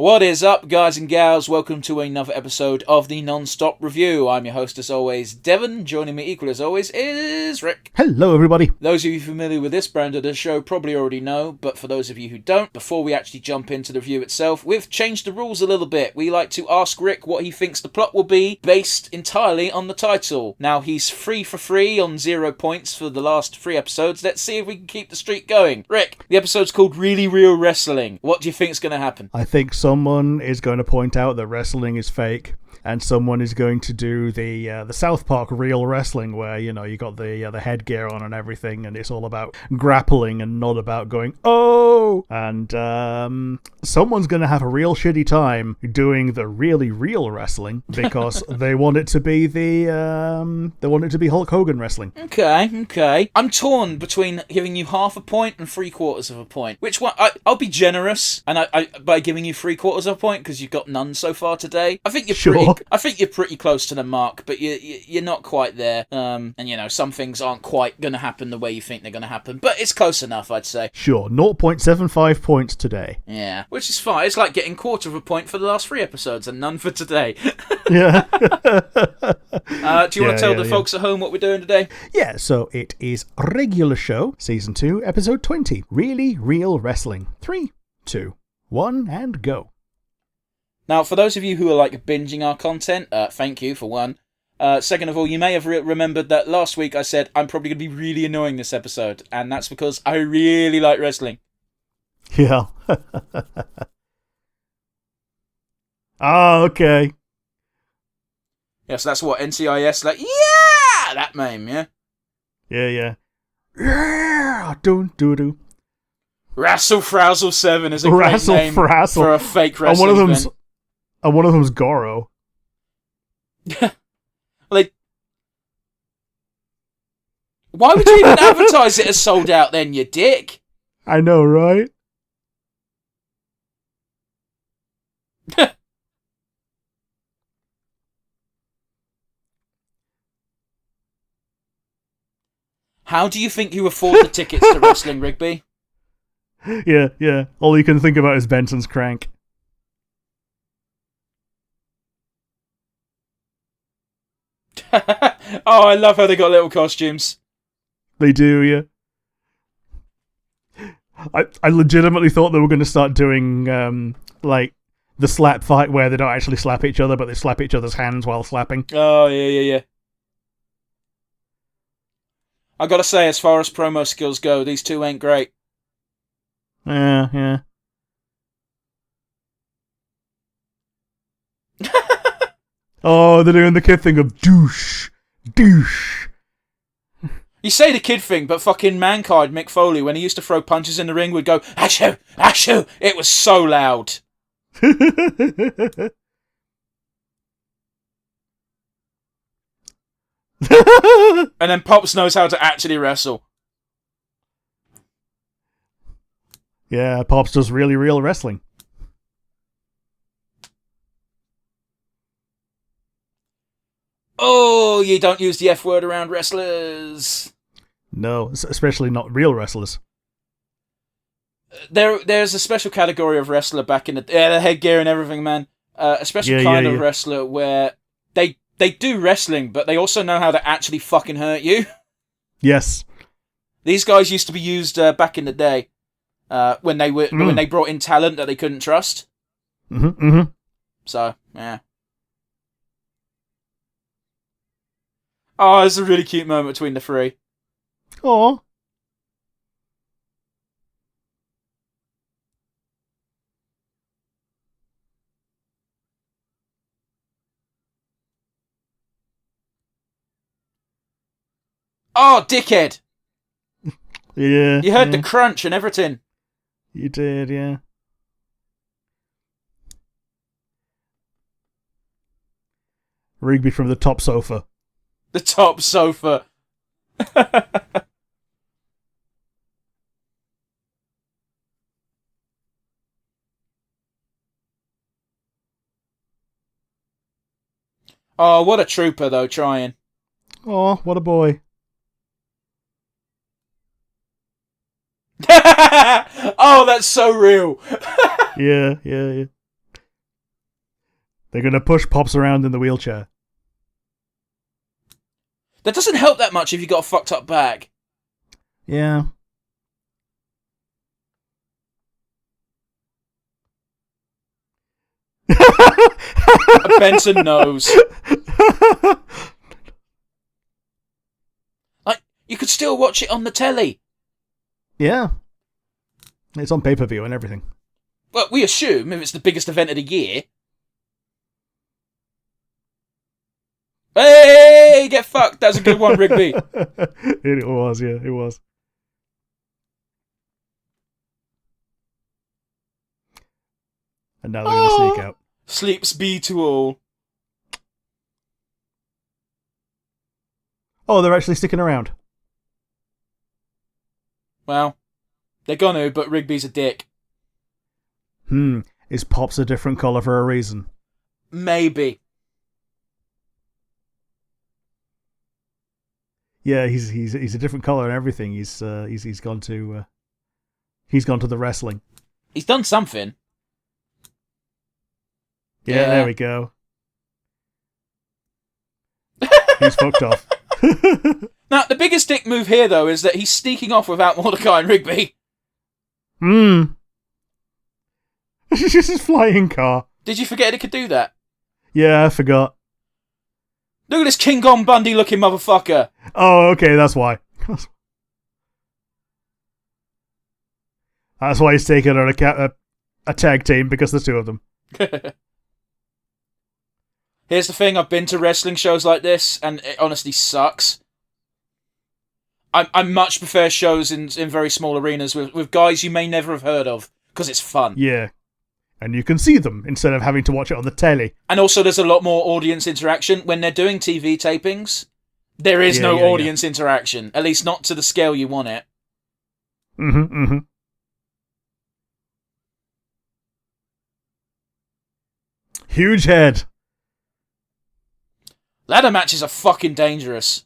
What is up, guys and gals? Welcome to another episode of the Nonstop Review. I'm your host, as always, Devon. Joining me equally as always is Rick. Hello, everybody. Those of you familiar with this brand of the show probably already know, but for those of you who don't, before we actually jump into the review itself, we've changed the rules a little bit. We like to ask Rick what he thinks the plot will be, based entirely on the title. Now, he's free on 0 points for the last 3 episodes. Let's see if we can keep the streak going. Rick, the episode's called Really Real Wrestling. What do you think's going to happen? I think someone is going to point out that wrestling is fake, and someone is going to do the South Park real wrestling, where you got the headgear on and everything, and it's all about grappling and not about going oh. And someone's going to have a real shitty time doing the really real wrestling because they want it to be Hulk Hogan wrestling. Okay. I'm torn between giving you half a point and 3/4 of a point. Which one? I'll be generous, and I by giving you 3/4 of a point because you've got none so far today. I think you're pretty close to the mark, but you're not quite there. And some things aren't quite going to happen the way you think they're going to happen, but it's close enough, I'd say. Sure, 0.75 points today. Yeah, which is fine. It's like getting 1/4 of a point for the last 3 episodes and none for today. Yeah. Do you want to tell the folks at home what we're doing today? Yeah, so it is Regular Show, Season 2, Episode 20, Really Real Wrestling. 3, 2, 1, and go. Now, for those of you who are binging our content, thank you for one. Second of all, you may have remembered that last week I said I'm probably going to be really annoying this episode, and that's because I really like wrestling. Yeah. Okay. Yeah, so that's what NCIS, yeah! That meme, yeah? Yeah. Yeah! Doo-doo-doo. Rassle Frazzle 7 is a great name for a fake wrestling event. And one of them's Goro. Why would you even advertise it as sold out then, you dick? I know, right? How do you think you afford the tickets to wrestling, Rigby? Yeah. All you can think about is Benson's crank. Oh, I love how they got little costumes. They do, yeah. I legitimately thought they were going to start doing, the slap fight where they don't actually slap each other, but they slap each other's hands while slapping. Oh, yeah. I gotta say, as far as promo skills go, these two ain't great. Yeah. Oh, they're doing the kid thing of douche. You say the kid thing, but fucking Mankind Mick Foley, when he used to throw punches in the ring, would go, "Achoo! Achoo!" It was so loud. And then Pops knows how to actually wrestle. Yeah, Pops does really real wrestling. Oh, you don't use the F word around wrestlers. No, especially not real wrestlers. There's a special category of wrestler back in the headgear and everything, man. A special kind of wrestler where they do wrestling, but they also know how to actually fucking hurt you. Yes. These guys used to be used back in the day when they brought in talent that they couldn't trust. Mm-hmm. So, yeah. Oh, there's a really cute moment between the three. Aww. Oh, dickhead! Yeah. You heard the crunch and everything. You did, yeah. Rigby from the top sofa. The top sofa. Oh, what a trooper, though, trying. Oh, what a boy. Oh, that's so real. Yeah. They're going to push Pops around in the wheelchair. That doesn't help that much if you got a fucked up back. Yeah. Benson knows. Like, you could still watch it on the telly. Yeah. It's on pay-per-view and everything. Well, we assume if it's the biggest event of the year. Hey, get fucked. That was a good one, Rigby. It was, yeah, it was. And now they're going to sneak out. Sleeps be to all. Oh, they're actually sticking around. Well, they're gonna, but Rigby's a dick. Is Pops a different colour for a reason? Maybe. Yeah, he's a different colour and everything. He's gone to the wrestling. He's done something. Yeah, there we go. He's fucked off. Now, the biggest dick move here, though, is that he's sneaking off without Mordecai and Rigby. It's just his flying car. Did you forget it could do that? Yeah, I forgot. Look at this King Kong Bundy looking motherfucker. Oh, okay, that's why. That's why he's taking on a tag team, because there's two of them. Here's the thing, I've been to wrestling shows like this, and it honestly sucks. I much prefer shows in very small arenas with guys you may never have heard of, because it's fun. Yeah. And you can see them, instead of having to watch it on the telly. And also there's a lot more audience interaction. When they're doing TV tapings, there is no audience interaction. At least not to the scale you want it. Huge head. Ladder matches are fucking dangerous.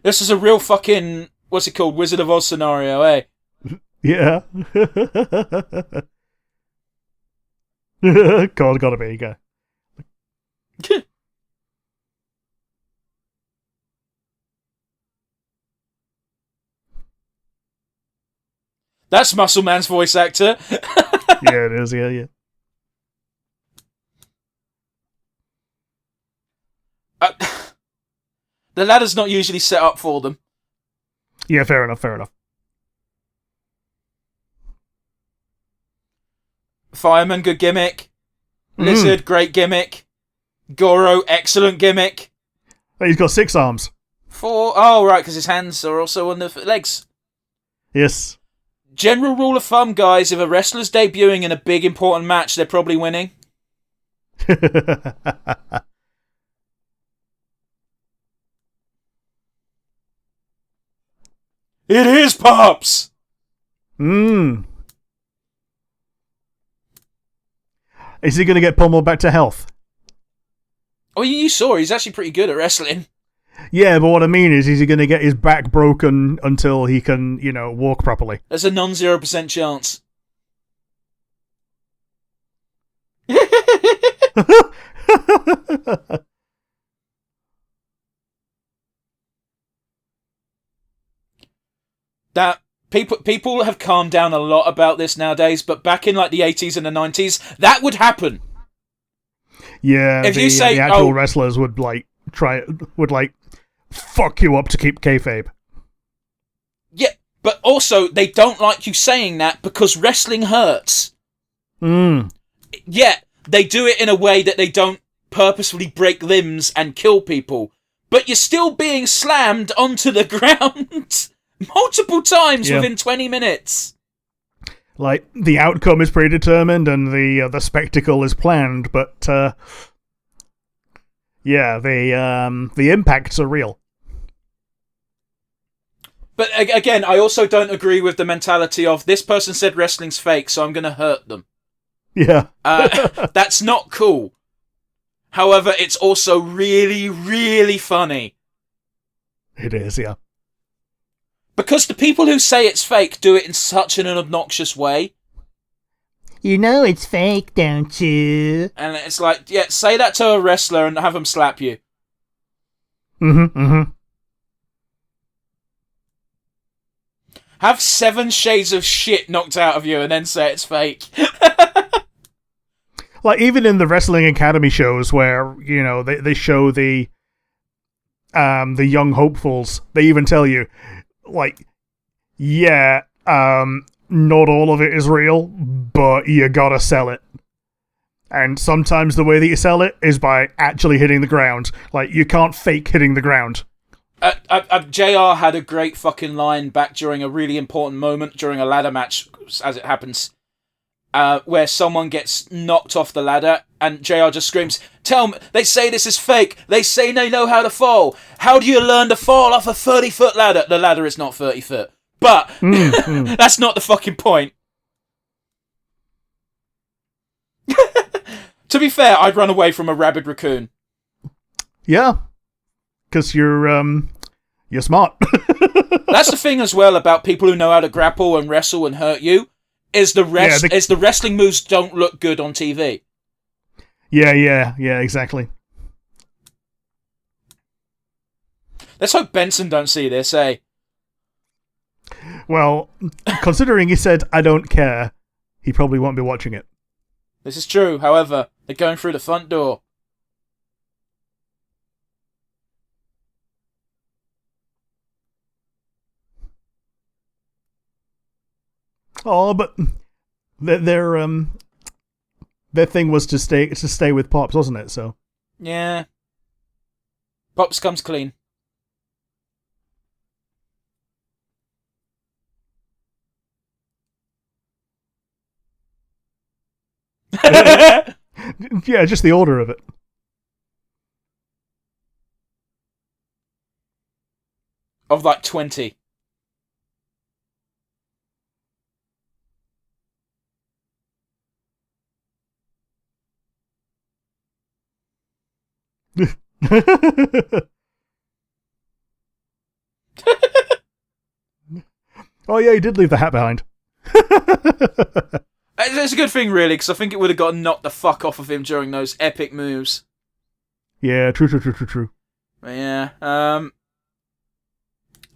This is a real fucking, what's it called, Wizard of Oz scenario, eh? Yeah. God, gotta be, go. That's Muscle Man's voice actor. Yeah, it is, yeah. The ladder's not usually set up for them. Yeah, fair enough. Fireman, good gimmick. Lizard, great gimmick. Goro, excellent gimmick. He's got 6 arms. 4, oh right, because his hands are also on the legs. Yes. General rule of thumb, guys, if a wrestler's debuting in a big important match, they're probably winning. It is Pops! Is he going to get pummeled back to health? Oh, you saw, he's actually pretty good at wrestling. Yeah, but what I mean is he going to get his back broken until he can, walk properly? There's a non-0% chance. That people have calmed down a lot about this nowadays, but back in like the 80s and the 90s, that would happen. Yeah, if you say the actual wrestlers would fuck you up to keep kayfabe. Yeah, but also they don't like you saying that because wrestling hurts. Yeah, they do it in a way that they don't purposefully break limbs and kill people, but you're still being slammed onto the ground multiple times within 20 minutes. Like, the outcome is predetermined and the spectacle is planned, but the impacts are real. But again, I also don't agree with the mentality of this person said wrestling's fake, so I'm going to hurt them. Yeah. That's not cool. However, it's also really, really funny. It is, yeah. Because the people who say it's fake do it in such an obnoxious way. You know it's fake, don't you? And it's like, yeah, say that to a wrestler and have them slap you. Mm-hmm. Have 7 shades of shit knocked out of you and then say it's fake. Like, even in the Wrestling Academy shows where, you know, they show the young hopefuls, they even tell you, like, yeah, not all of it is real, but you gotta sell it. And sometimes the way that you sell it is by actually hitting the ground. Like, you can't fake hitting the ground. JR had a great fucking line back during a really important moment during a ladder match, as it happens, where someone gets knocked off the ladder and JR just screams, "Tell me, they say this is fake. They say they know how to fall. How do you learn to fall off a 30-foot ladder?" The ladder is not 30 foot. But that's not the fucking point. To be fair, I'd run away from a rabid raccoon. Yeah. Because you're smart. That's the thing as well about people who know how to grapple and wrestle and hurt you, is the wrestling moves don't look good on TV. Yeah, exactly. Let's hope Benson don't see this, eh? Well, considering he said, "I don't care," he probably won't be watching it. This is true, however, they're going through the front door. Oh, but their thing was to stay with Pops, wasn't it? So yeah, Pops comes clean. Yeah, just the order of it. Of like 20. Oh yeah, he did leave the hat behind. It's a good thing, really, because I think it would have gotten knocked the fuck off of him during those epic moves. Yeah, true. But yeah,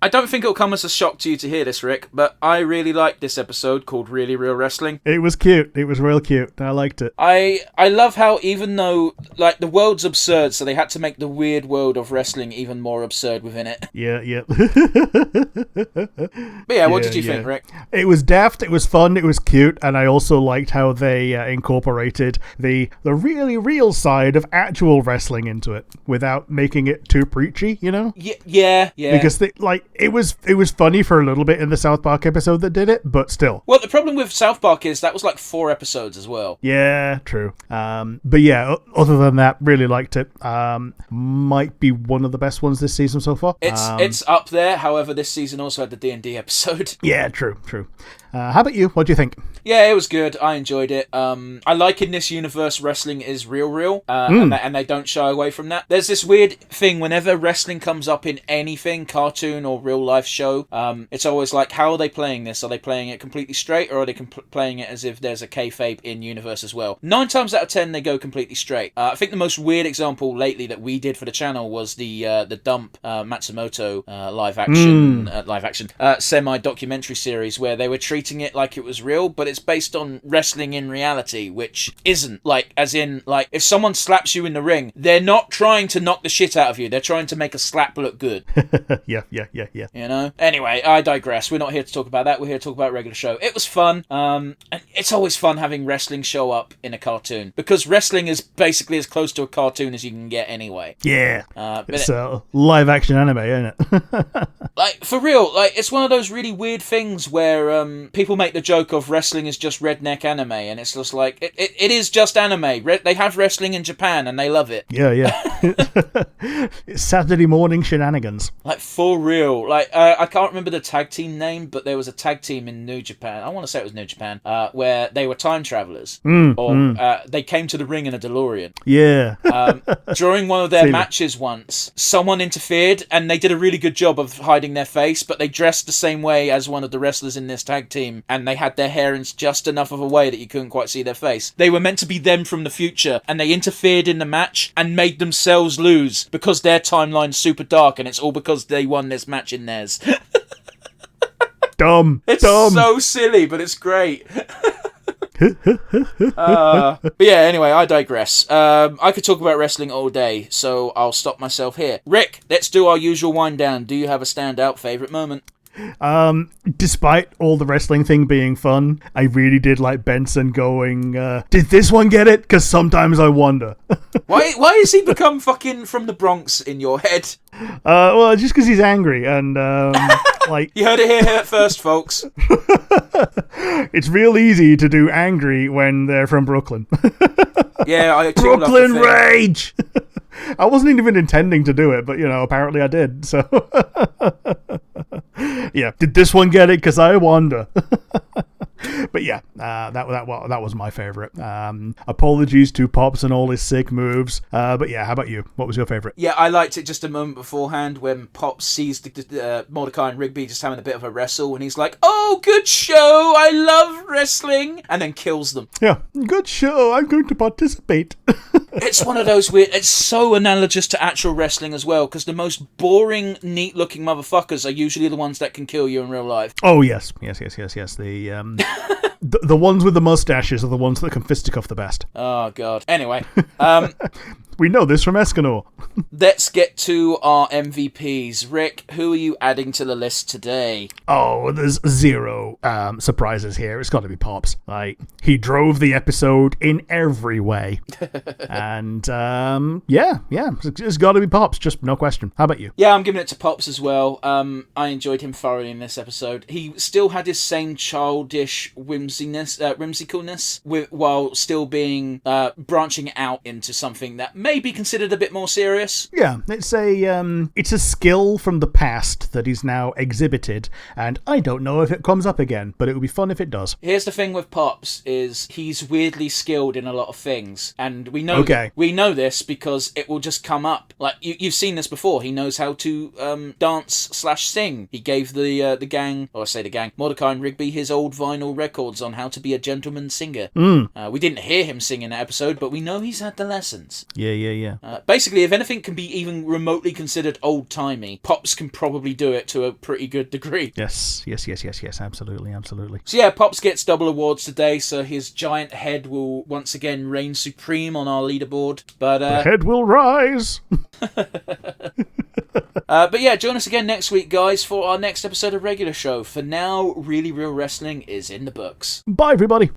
I don't think it'll come as a shock to you to hear this, Rick, but I really liked this episode called Really Real Wrestling. It was cute. It was real cute. I liked it. I love how, even though, like, the world's absurd, so they had to make the weird world of wrestling even more absurd within it. Yeah. But yeah, what did you think, Rick? It was daft, it was fun, it was cute, and I also liked how they incorporated the really real side of actual wrestling into it without making it too preachy, you know? Yeah. Because it was funny for a little bit in the South Park episode that did it, but still. Well, the problem with South Park is that was like 4 episodes as well. Yeah, true. But yeah, other than that, really liked it. Might be one of the best ones this season so far. It's up there. However, this season also had the D&D episode. Yeah, true. How about you? What do you think? Yeah, it was good. I enjoyed it. I like in this universe wrestling is real, and they don't shy away from that. There's this weird thing whenever wrestling comes up in anything, cartoon or real life show, it's always like, how are they playing this? Are they playing it completely straight, or are they playing it as if there's a kayfabe in universe as well? 9 times out of 10 they go completely straight. I think the most weird example lately that we did for the channel was the Dump Matsumoto live action semi-documentary series where they were treating it like it was real, but it's based on wrestling in reality, which isn't. Like, as in, like, if someone slaps you in the ring, they're not trying to knock the shit out of you, they're trying to make a slap look good. Yeah. You know? Anyway, I digress. We're not here to talk about that, we're here to talk about a regular show. It was fun, and it's always fun having wrestling show up in a cartoon, because wrestling is basically as close to a cartoon as you can get anyway. Yeah. It's a live action anime, isn't it? Like, for real, like, it's one of those really weird things where people make the joke of wrestling is just redneck anime, and it's just like, it is just anime. They have wrestling in Japan, and they love it. Yeah. It's Saturday morning shenanigans. Like, for real. Like, I can't remember the tag team name, but there was a tag team in New Japan. I want to say it was New Japan, where they were time travelers. They came to the ring in a DeLorean. Yeah. During one of their matches once, someone interfered, and they did a really good job of hiding their face, but they dressed the same way as one of the wrestlers in this tag team, and they had their hair in just enough of a way that you couldn't quite see their face. They were meant to be them from the future, and they interfered in the match and made themselves lose because their timeline's super dark, and it's all because they won this match in theirs. Dumb. It's so silly, but it's great. But yeah, anyway, I digress. I could talk about wrestling all day, so I'll stop myself here. Rick, let's do our usual wind down. Do you have a standout favourite moment? Despite all the wrestling thing being fun, I really did like Benson going, did this one get it? Because sometimes I wonder. Why has he become fucking from the Bronx in your head? Well, just because he's angry, and like... You heard it here first, folks. It's real easy to do angry when they're from Brooklyn. Yeah, I Brooklyn Rage! I wasn't even intending to do it, but, apparently I did, so... Yeah, did this one get it? Because I wonder. But yeah, that was my favourite. Apologies to Pops and all his sick moves. But yeah, how about you? What was your favourite? Yeah, I liked it just a moment beforehand when Pops sees Mordecai and Rigby just having a bit of a wrestle, and he's like, "Oh, good show! I love wrestling!" and then kills them. Yeah, good show! I'm going to participate. It's one of those weird... It's so analogous to actual wrestling as well, because the most boring, neat-looking motherfuckers are usually the ones that can kill you in real life. Oh, yes. The ones with the mustaches are the ones that can fisticuff the best. Oh, God. Anyway. We know this from Escanor. Let's get to our MVPs. Rick, who are you adding to the list today? Oh, there's zero surprises here. It's got to be Pops. Like, he drove the episode in every way. And, yeah, it's got to be Pops, just no question. How about you? Yeah, I'm giving it to Pops as well. I enjoyed him thoroughly in this episode. He still had his same childish whimsicalness, while still being branching out into something that may be considered a bit more serious. Yeah, it's a skill from the past that he's now exhibited, and I don't know if it comes up again, but it would be fun if it does. Here's the thing with Pops, is he's weirdly skilled in a lot of things, and we know this because it will just come up. Like, you've seen this before. He knows how to dance/sing. He gave the gang, Mordecai and Rigby, his old vinyl records on how to be a gentleman singer. We didn't hear him sing in that episode, but we know he's had the lessons. Yeah. Basically, if anything can be even remotely considered old-timey, Pops can probably do it to a pretty good degree. Yes, absolutely. So yeah, Pops gets double awards today, so his giant head will once again reign supreme on our leaderboard. But the head will rise! But yeah, join us again next week, guys, for our next episode of Regular Show. For now, Really Real Wrestling is in the books. Bye, everybody!